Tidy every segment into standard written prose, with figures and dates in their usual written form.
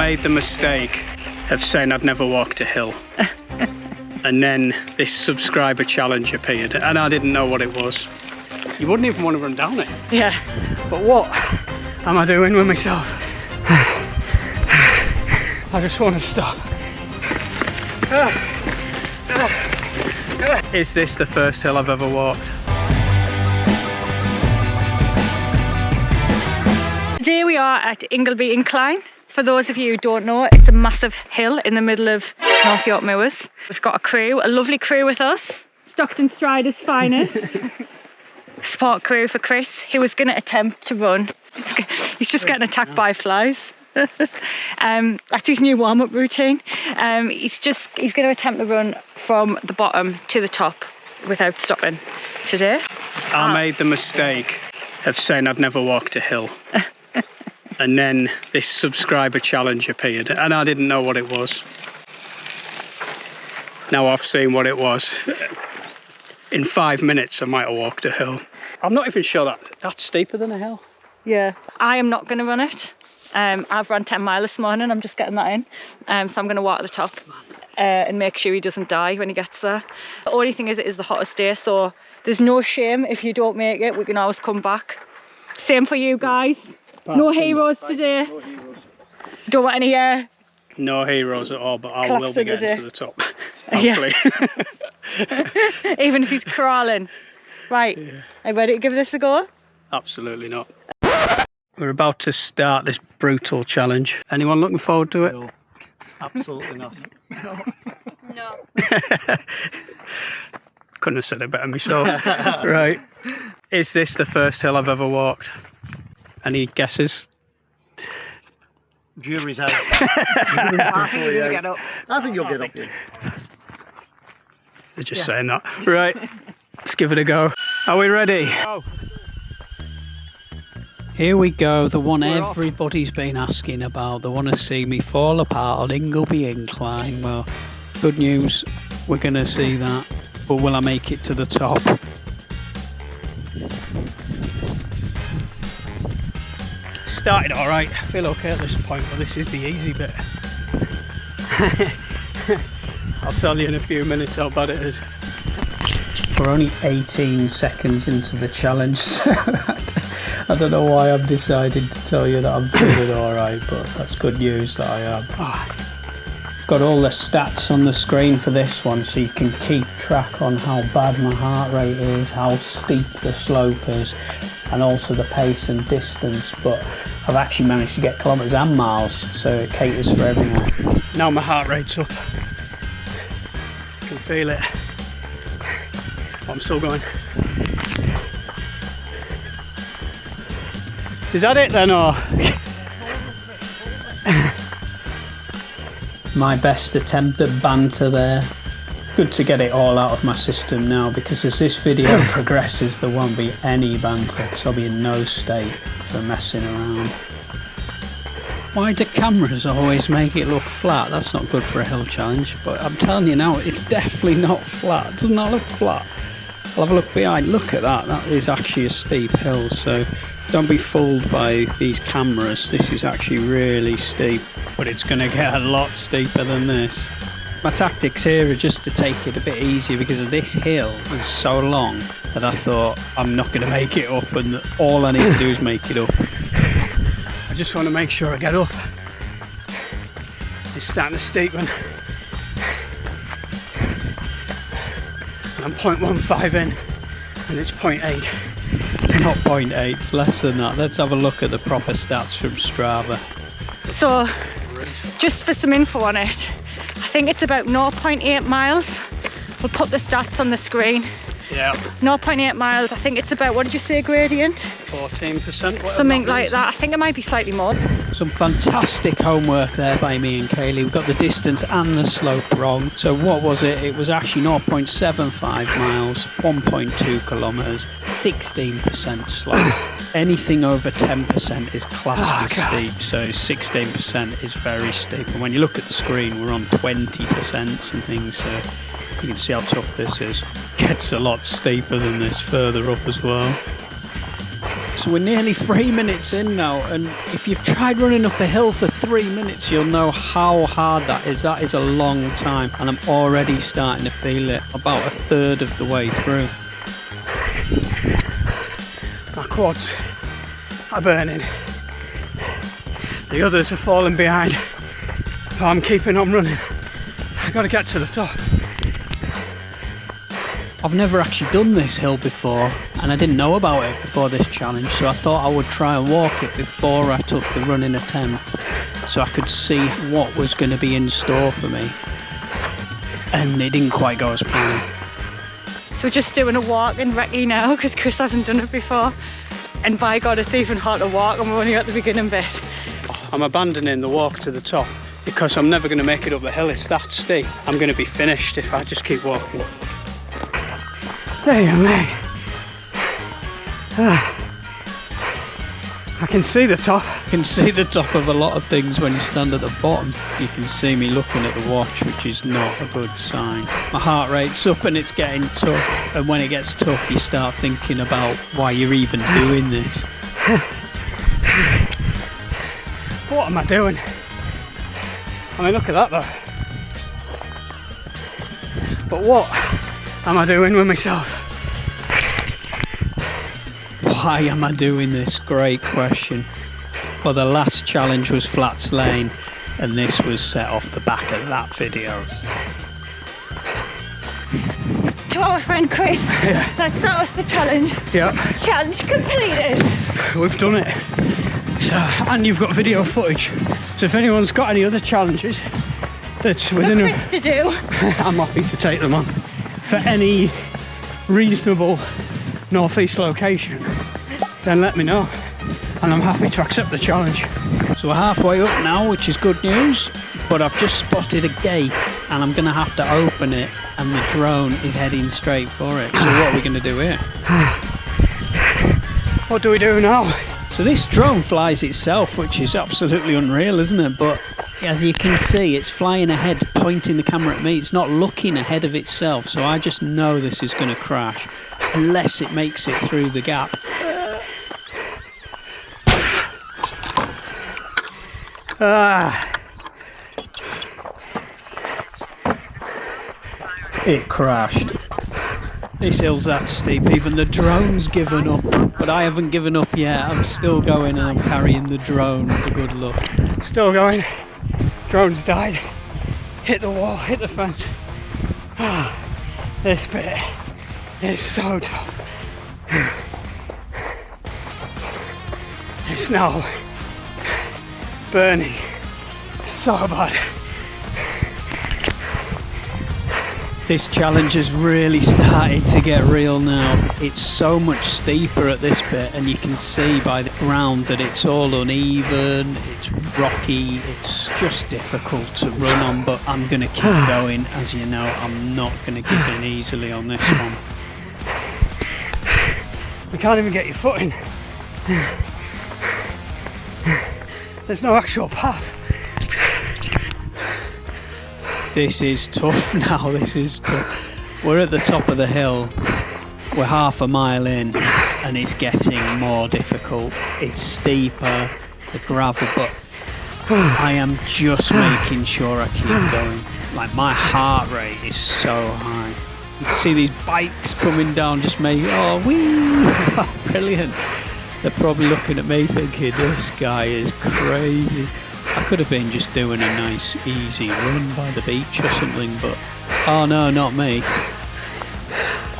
made the mistake of saying I'd never walked a hill. And then this subscriber challenge appeared and I didn't know what it was. You wouldn't even want to run down it. Yeah. But what am I doing with myself? I just want to stop. Is this the first hill I've ever walked? Today we are at Ingleby Incline. For those of you who don't know, it's a massive hill in the middle of North York Moors. We've got a lovely crew with us. Stockton Striders' finest. Support crew for Kris, who was going to attempt to run. He's just getting attacked by flies. That's his new warm-up routine. He's going to attempt to run from the bottom to the top without stopping today. I made the mistake of saying I'd never walked a hill. And then this subscriber challenge appeared and I didn't know what it was. Now I've seen what it was. In 5 minutes I might have walked a hill. I'm not even sure that's steeper than a hill. Yeah. I am not going to run it. I've run 10 miles this morning, I'm just getting that in. So I'm going to walk at the top and make sure he doesn't die when he gets there. The only thing is, it is the hottest day, so there's no shame if you don't make it, we can always come back. Same for you guys. No heroes today. No heroes. Don't want any No heroes at all, but I will be getting to the top. Hopefully. Yeah. Even if he's crawling. Right, yeah. Are you ready to give this a go? Absolutely not. We're about to start this brutal challenge. Anyone looking forward to it? No, absolutely not. No. Couldn't have said it better myself. Right. Is this the first hill I've ever walked? Any guesses? Jury's out. I think you'll get up here. They're just saying that. Right, let's give it a go. Are we ready? Oh. Here we go, the one everybody's been asking about. They want to see me fall apart on Ingleby Incline. Well, good news, we're going to see that. But will I make it to the top? Started alright, I feel okay at this point, but this is the easy bit. I'll tell you in a few minutes how bad it is. We're only 18 seconds into the challenge, so I don't know why I'm deciding to tell you that I'm feeling alright, but that's good news that I am. I've got all the stats on the screen for this one, so you can keep track on how bad my heart rate is, how steep the slope is, and also the pace and distance, but I've actually managed to get kilometres and miles, so it caters for everyone. Now my heart rate's up. I can feel it. But I'm still going. Is that it then, or? My best attempt at banter there. Good to get it all out of my system now, because as this video progresses there won't be any banter, because I'll be in no state for messing around. Why do cameras always make it look flat? That's not good for a hill challenge, but I'm telling you now, it's definitely not flat. It does not look flat. I'll have a look behind. Look at that. That is actually a steep hill, so don't be fooled by these cameras. This is actually really steep, but it's going to get a lot steeper than this. My tactics here are just to take it a bit easier, because this hill is so long that I thought I'm not going to make it up, and all I need to do is make it up. I just want to make sure I get up. It's starting to steepen. And I'm 0.15 in, and it's 0.8. Not 0.8, it's less than that. Let's have a look at the proper stats from Strava. So, just for some info on it, I think it's about 0.8 miles. We'll put the stats on the screen. Yeah. 0.8 miles, I think it's about, what did you say, gradient? 14%. Something like that. I think it might be slightly more. Some fantastic homework there by me and Kaylee. We've got the distance and the slope wrong. So what was it? It was actually 0.75 miles, 1.2 kilometres, 16% slope. Anything over 10% is classed as steep, so 16% is very steep. And when you look at the screen, we're on 20% and things, so you can see how tough this is. Gets a lot steeper than this further up as well. So we're nearly 3 minutes in now, and if you've tried running up a hill for 3 minutes, you'll know how hard that is. That is a long time, and I'm already starting to feel it about a third of the way through. My quads are burning. The others are falling behind, but I'm keeping on running. I've got to get to the top. I've never actually done this hill before, and I didn't know about it before this challenge, so I thought I would try and walk it before I took the running attempt, so I could see what was going to be in store for me. And it didn't quite go as planned. So we're just doing a walk in recce now, because Kris hasn't done it before. And by God, it's even hard to walk, and we're only at the beginning bit. I'm abandoning the walk to the top because I'm never going to make it up the hill. It's that steep. I'm going to be finished if I just keep walking. There you go. I can see the top. You can see the top of a lot of things when you stand at the bottom. You can see me looking at the watch, which is not a good sign. My heart rate's up and it's getting tough. And when it gets tough, you start thinking about why you're even doing this. What am I doing? I mean, look at that though. But what am I doing with myself? Why am I doing this? Great question. Well, the last challenge was Flats Lane, and this was set off the back of that video. To our friend Kris, that was the challenge. Yeah. Challenge completed. We've done it. So, and you've got video footage. So if anyone's got any other challenges that's within For Kris to do. I'm happy to take them on for any reasonable northeast location, then let me know, and I'm happy to accept the challenge. So we're halfway up now, which is good news, but I've just spotted a gate and I'm going to have to open it, and the drone is heading straight for it. So what are we going to do here? What do we do now? So this drone flies itself, which is absolutely unreal, isn't it? But as you can see, it's flying ahead, pointing the camera at me. It's not looking ahead of itself, so I just know this is going to crash unless it makes it through the gap. It crashed. This hill's that steep, even the drone's given up. But I haven't given up yet. I'm still going and I'm carrying the drone for good luck. Still going. Drone's died. Hit the wall, hit the fence. This bit is so tough. It's now burning so bad. This challenge has really started to get real now. It's so much steeper at this bit, and you can see by the ground that it's all uneven, it's rocky, it's just difficult to run on, but I'm going to keep going. As you know, I'm not going to give in easily on this one. You can't even get your foot in. There's no actual path. This is tough now, this is tough. We're at the top of the hill, we're half a mile in, and it's getting more difficult. It's steeper, the gravel, but I am just making sure I keep going. Like, my heart rate is so high. You can see these bikes coming down, just making, oh, wee, oh, brilliant. They're probably looking at me thinking, this guy is crazy. I could have been just doing a nice easy run by the beach or something, but oh no, not me.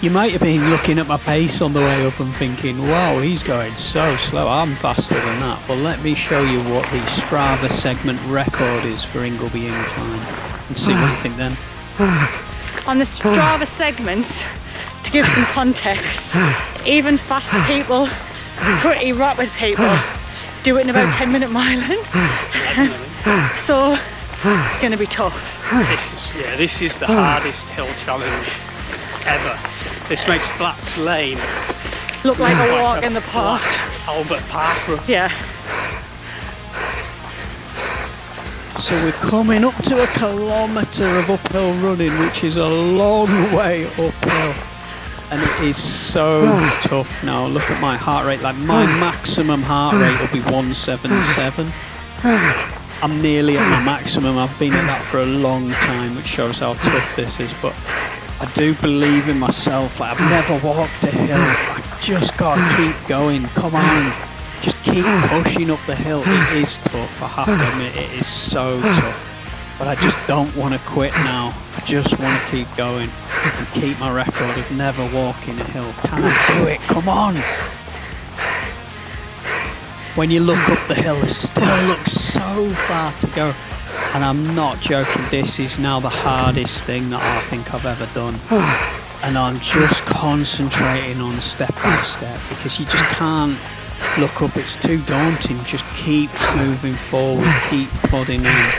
You might have been looking at my pace on the way up and thinking, wow, he's going so slow, I'm faster than that. Well, let me show you what the Strava segment record is for Ingleby Incline and see what you think then. On the Strava segment, to give some context, even fast people, pretty rapid people, do it in about 10-minute miling. So it's going to be tough. This is the hardest hill challenge ever. This makes Flats Lane look like a walk in the park. Albert Park run. Yeah. So we're coming up to 1 kilometre of uphill running, which is a long way uphill. And it is so tough now. Look at my heart rate. Like my maximum heart rate will be 177. I'm nearly at my maximum. I've been at that for a long time, which shows how tough this is. But I do believe in myself. Like I've never walked a hill. I just gotta keep going. Come on, just keep pushing up the hill. It is tough. I have to admit, it is so tough. But I just don't want to quit now. I just want to keep going and keep my record of never walking a hill. Can I do it? Come on. When you look up the hill, it still looks so far to go. And I'm not joking, this is now the hardest thing that I think I've ever done. And I'm just concentrating on step by step because you just can't look up, it's too daunting. Just keep moving forward, keep plodding in.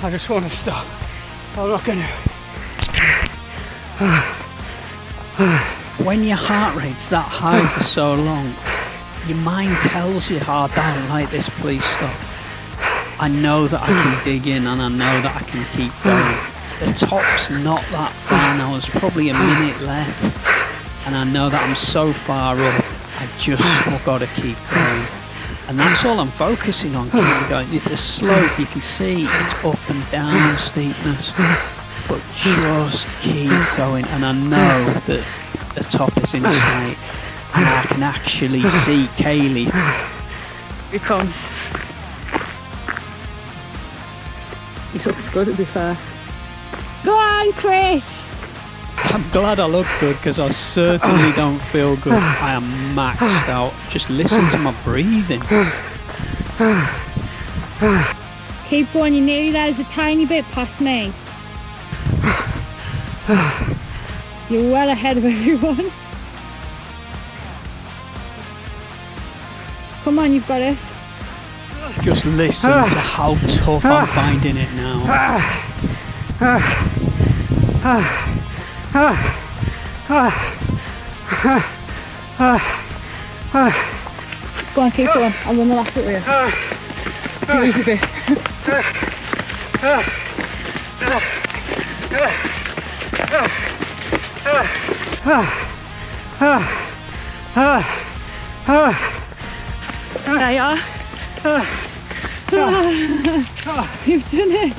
I just want to stop. I'm not going to. When your heart rate's that high for so long, your mind tells you, oh, I don't like this, please stop. I know that I can dig in and I know that I can keep going. The top's not that far now, there's probably a minute left. And I know that I'm so far up, I just got to keep going. And that's all I'm focusing on, keeping going. It's the slope, you can see it's up and down steepness. But just keep going, and I know that the top is in sight. And I can actually see Kaylee. Here he comes. He looks good, to be fair. Go on, Kris! I'm glad I look good because I certainly don't feel good. I am maxed out. Just listen to my breathing. Keep going, you're nearly there. There's a tiny bit past me. You're well ahead of everyone. Come on, you've got it. Just listen to how tough I'm finding it now. Go on, keep going. I'll run the last bit with you. The easy bit. There you are. You've done it.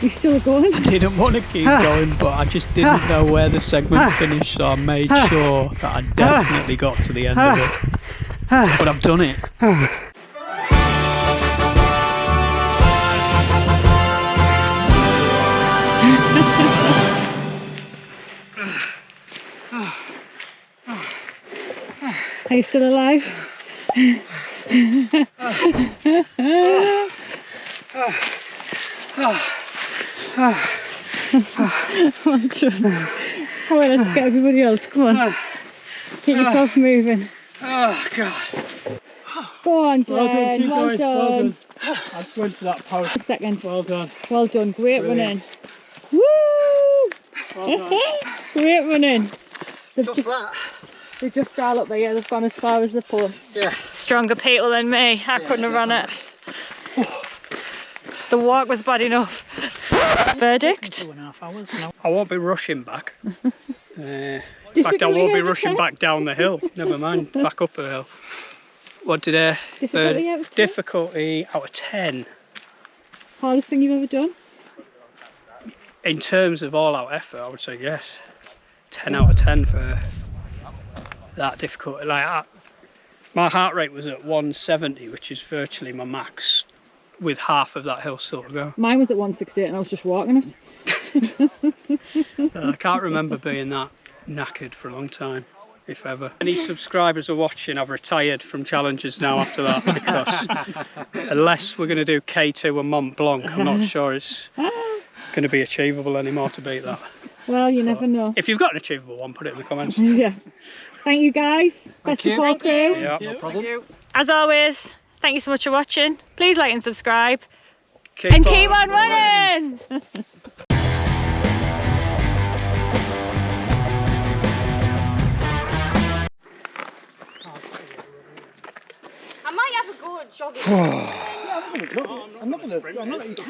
You're still going? I didn't want to keep going, but I just didn't know where the segment finished, so I made sure that I definitely got to the end of it. But I've done it. Are you still alive? Well done. Come on, let's get everybody else. Come on. Keep yourself moving. Oh, God. Go on, Dan. Well done. I've gone to that post. A second. Well done. Well done. Great running. Woo! Well done. Great running. That. They've just all up there. Yeah, they've gone as far as the post. Yeah. Stronger people than me. I couldn't have run it. The walk was bad enough. Verdict? 2.5 hours now. I won't be rushing back. In fact, I won't be rushing back down the hill. Never mind, back up the hill. What did I? Difficulty out of 10? Difficulty out of 10. Hardest thing you've ever done? In terms of all-out effort, I would say yes. 10 out of 10 for that difficulty. Like my heart rate was at 170, which is virtually my max, with half of that hill still to go. Mine was at 168 and I was just walking it. I can't remember being that knackered for a long time, if ever. Any subscribers are watching, I've retired from challenges now after that, because unless we're going to do K2 and Mont Blanc, I'm not sure it's going to be achievable anymore to beat that. Well, you never know. If you've got an achievable one, put it in the comments. Yeah. Thank you guys. Best of all, crew. Yeah, no problem. As always, thank you so much for watching. Please like and subscribe. Keep on running! I might have a good jogging. I'm not going to.